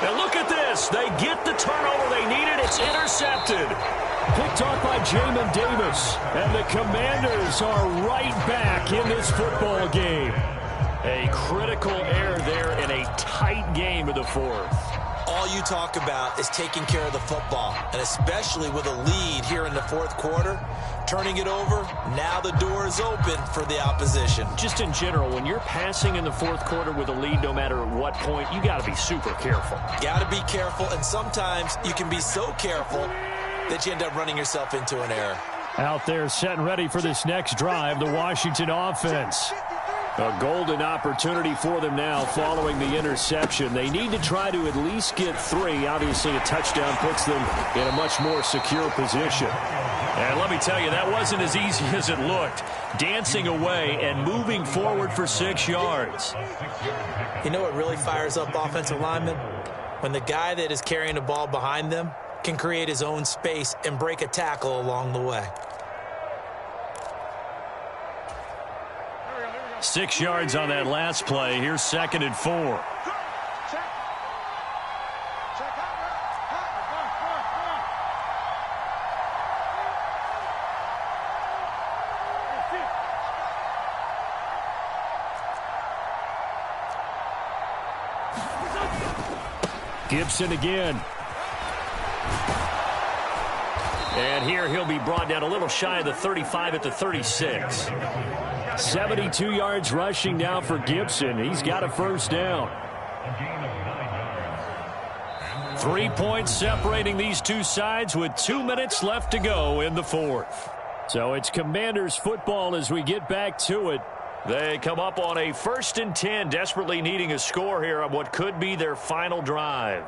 And look at this. They get the turnover they needed. It's intercepted. Picked off by Jamin Davis. And the Commanders are right back in this football game. A critical error there in a tight game of the 4th. All you talk about is taking care of the football, and especially with a lead here in the 4th quarter, turning it over, now the door is open for the opposition. Just in general, when you're passing in the 4th quarter with a lead, no matter at what point, you got to be super careful. Got to be careful, and sometimes you can be so careful that you end up running yourself into an error. Out there set and ready for this next drive, the Washington offense. A golden opportunity for them now following the interception. They need to try to at least get 3. Obviously, a touchdown puts them in a much more secure position. And let me tell you, that wasn't as easy as it looked. Dancing away and moving forward for 6 yards. You know what really fires up offensive linemen? When the guy that is carrying the ball behind them can create his own space and break a tackle along the way. 6 yards on that last play. Here's 2nd and 4. Gibson again. And here he'll be brought down a little shy of the 35 at the 36. 72 yards rushing now for Gibson. He's got a first down. 3 points separating these two sides with 2 minutes left to go in the fourth. So it's Commanders football as we get back to it. They come up on a 1st and 10, desperately needing a score here on what could be their final drive.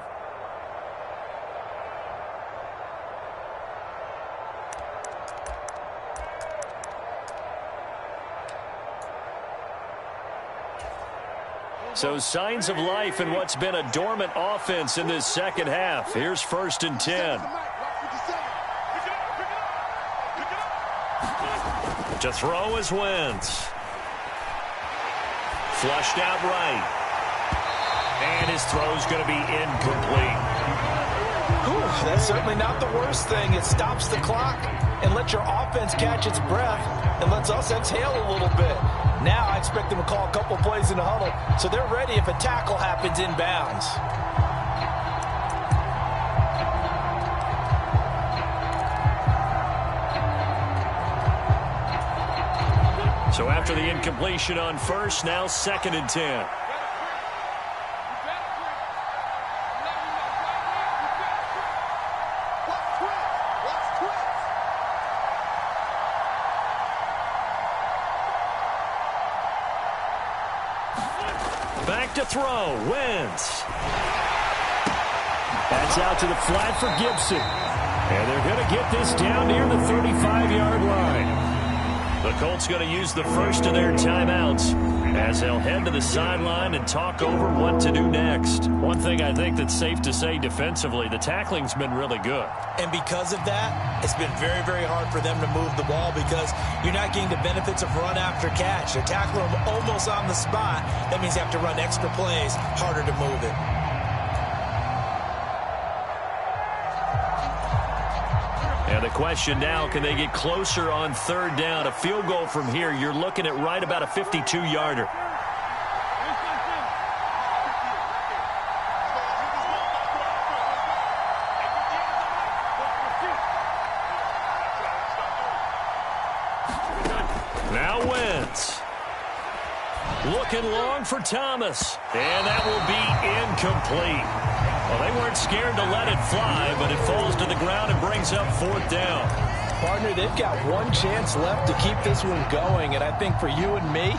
So signs of life in what's been a dormant offense in this second half. Here's 1st and 10. To throw is Wentz. Flushed out right. And his throw's going to be incomplete. Whew, that's certainly not the worst thing. It stops the clock and lets your offense catch its breath and lets us exhale a little bit. Now I expect them to call a couple plays in the huddle so they're ready if a tackle happens inbounds. So after the incompletion on 1st, now 2nd and 10. Back to throw, Wentz. That's out to the flat for Gibson. And they're going to get this down near the 35-yard line. The Colts going to use the first of their timeouts as they'll head to the sideline and talk over what to do next. One thing I think that's safe to say defensively, the tackling's been really good. And because of that, it's been very, very hard for them to move the ball because you're not getting the benefits of run after catch. They're tackling them almost on the spot. That means you have to run extra plays, harder to move it. And the question now, can they get closer on 3rd down? A field goal from here, you're looking at right about a 52-yarder. Now Wentz. Looking long for Thomas. And that will be incomplete. Well, they weren't scared to let it fly, but it falls to the ground and brings up 4th down. Partner, they've got one chance left to keep this one going, and I think for you and me,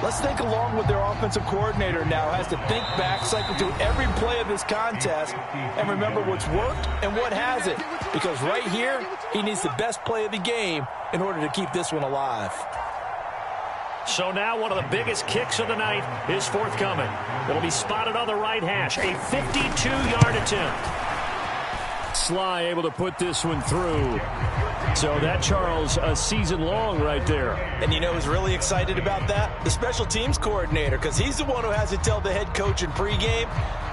let's think along with their offensive coordinator now has to think back, cycle through every play of this contest, and remember what's worked and what hasn't. Because right here, he needs the best play of the game in order to keep this one alive. So now one of the biggest kicks of the night is forthcoming. It'll be spotted on the right hash. A 52-yard attempt. Sly able to put this one through. So that, Charles, a season long right there. And you know who's really excited about that? The special teams coordinator, because he's the one who has to tell the head coach in pregame,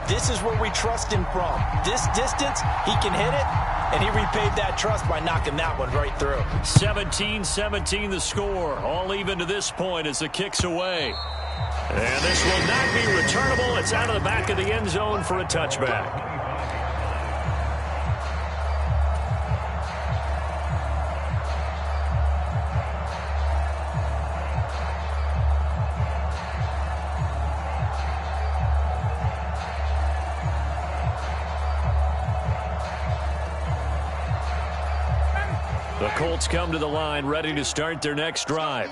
this is where we trust him from. This distance, he can hit it, and he repaid that trust by knocking that one right through. 17-17 the score. All even to this point as the kick's away. And this will not be returnable. It's out of the back of the end zone for a touchback. The Colts come to the line ready to start their next drive.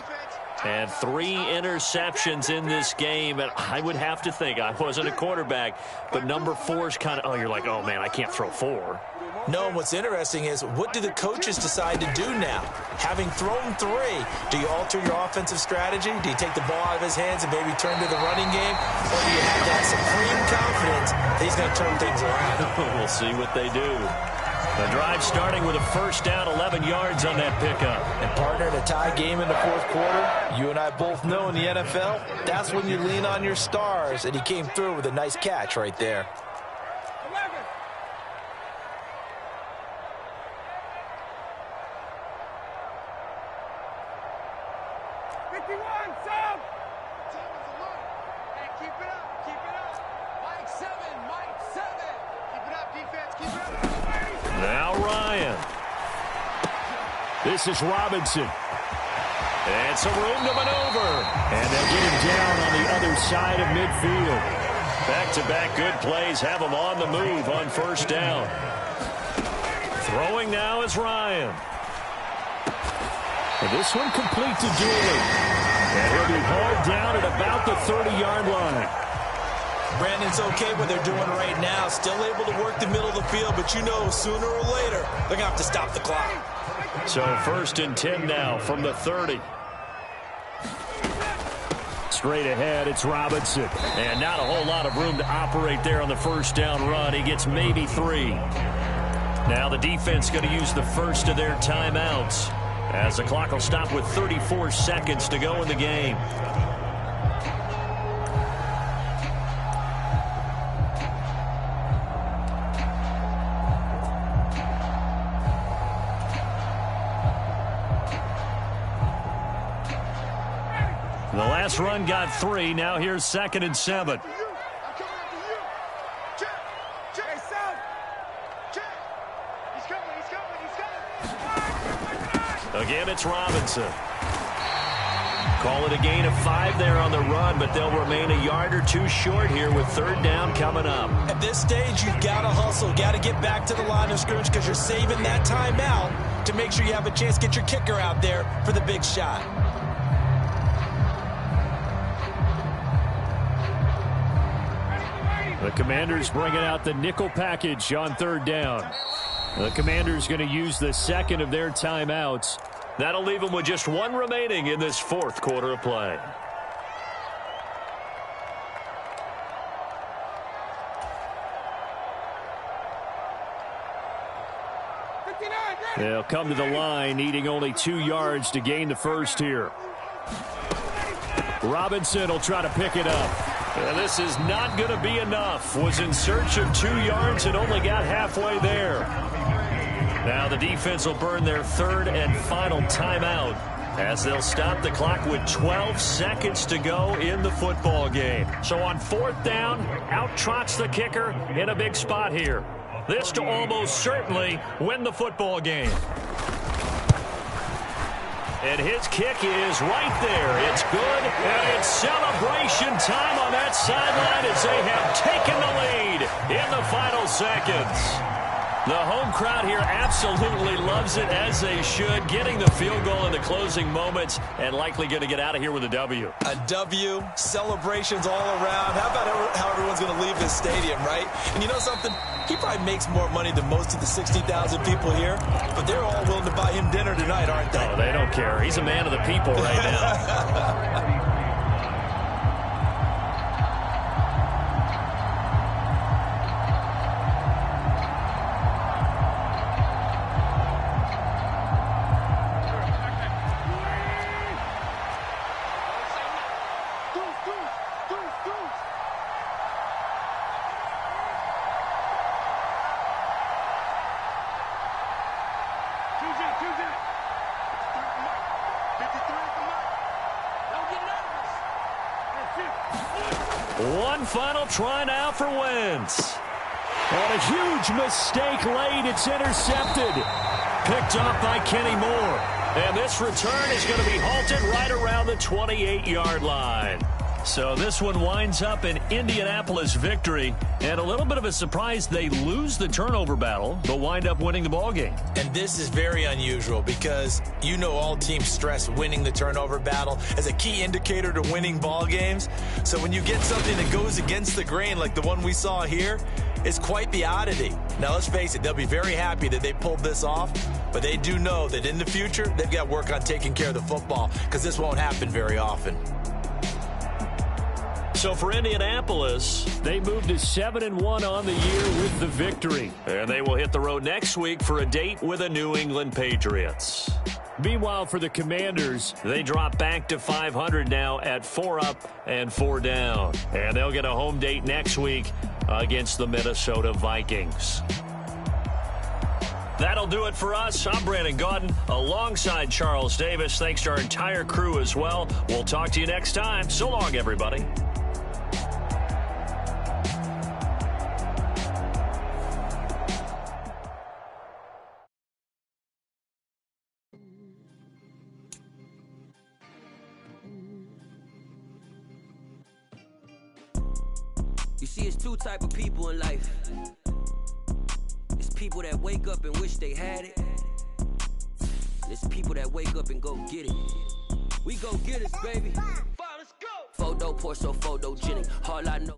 And 3 interceptions in this game. And I would have to think, I wasn't a quarterback, but number 4 is kind of, you're like, oh, man, I can't throw 4. No, and what's interesting is what do the coaches decide to do now? Having thrown 3, do you alter your offensive strategy? Do you take the ball out of his hands and maybe turn to the running game? Or do you have that supreme confidence that he's going to turn things around? We'll see what they do. The drive starting with a first down, 11 yards on that pickup. And partner, in a tie game in the fourth quarter, you and I both know in the NFL, that's when you lean on your stars, and he came through with a nice catch right there. 11. Keep it up, keep it up. Mike 7, Mike 7. Keep it up, defense, keep it up. Now Ryan. This is Robinson. And some room to maneuver. And they'll get him down on the other side of midfield. Back-to-back good plays have him on the move on first down. Throwing now is Ryan. And this one complete to Dooley. And he'll be hauled down at about the 30-yard line. Brandon's okay what they're doing right now. Still able to work the middle of the field, but you know sooner or later they're going to have to stop the clock. So first and 10 now from the 30. Straight ahead, it's Robinson. And not a whole lot of room to operate there on the first down run. He gets maybe 3. Now the defense going to use the first of their timeouts, as the clock will stop with 34 seconds to go in the game. The last run got 3. Now here's 2nd and 7. Again, it's Robinson. Call it a gain of 5 there on the run, but they'll remain a yard or 2 short here with 3rd down coming up. At this stage, you've got to hustle, got to get back to the line of scrimmage because you're saving that timeout to make sure you have a chance to get your kicker out there for the big shot. The Commanders bringing out the nickel package on 3rd down. The Commanders going to use the second of their timeouts. That'll leave them with just 1 remaining in this 4th quarter of play. They'll come to the line, needing only 2 yards to gain the first here. Robinson will try to pick it up. And this is not going to be enough. Was in search of 2 yards and only got halfway there. Now the defense will burn their 3rd and final timeout as they'll stop the clock with 12 seconds to go in the football game. So on 4th down, out trots the kicker in a big spot here. This to almost certainly win the football game. And his kick is right there. It's good, and it's celebration time on that sideline as they have taken the lead in the final seconds. The home crowd here absolutely loves it, as they should, getting the field goal in the closing moments and likely going to get out of here with a W. A W, celebrations all around. How about how everyone's going to leave this stadium, right? And you know something? He probably makes more money than most of the 60,000 people here, but they're all willing to buy him dinner tonight, aren't they? Oh, they don't care. He's a man of the people right now. One final try now for Wentz. And a huge mistake late. It's intercepted. Picked off by Kenny Moore. And this return is going to be halted right around the 28-yard line. So this one winds up an Indianapolis victory. And a little bit of a surprise, they lose the turnover battle, but wind up winning the ball game. And this is very unusual because you know all teams stress winning the turnover battle as a key indicator to winning ball games. So when you get something that goes against the grain like the one we saw here, it's quite the oddity. Now let's face it, they'll be very happy that they pulled this off, but they do know that in the future they've got work on taking care of the football because this won't happen very often. So for Indianapolis, they moved to 7-1 on the year with the victory. And they will hit the road next week for a date with the New England Patriots. Meanwhile, for the Commanders, they drop back to 500 now at 4 up and 4 down. And they'll get a home date next week against the Minnesota Vikings. That'll do it for us. I'm Brandon Gaudin alongside Charles Davis. Thanks to our entire crew as well. We'll talk to you next time. So long, everybody. You see, it's two type of people in life. It's people that wake up and wish they had it. And it's people that wake up and go get it. We go get it, baby. Let's go. Photo, Porso, photogenic. All I know.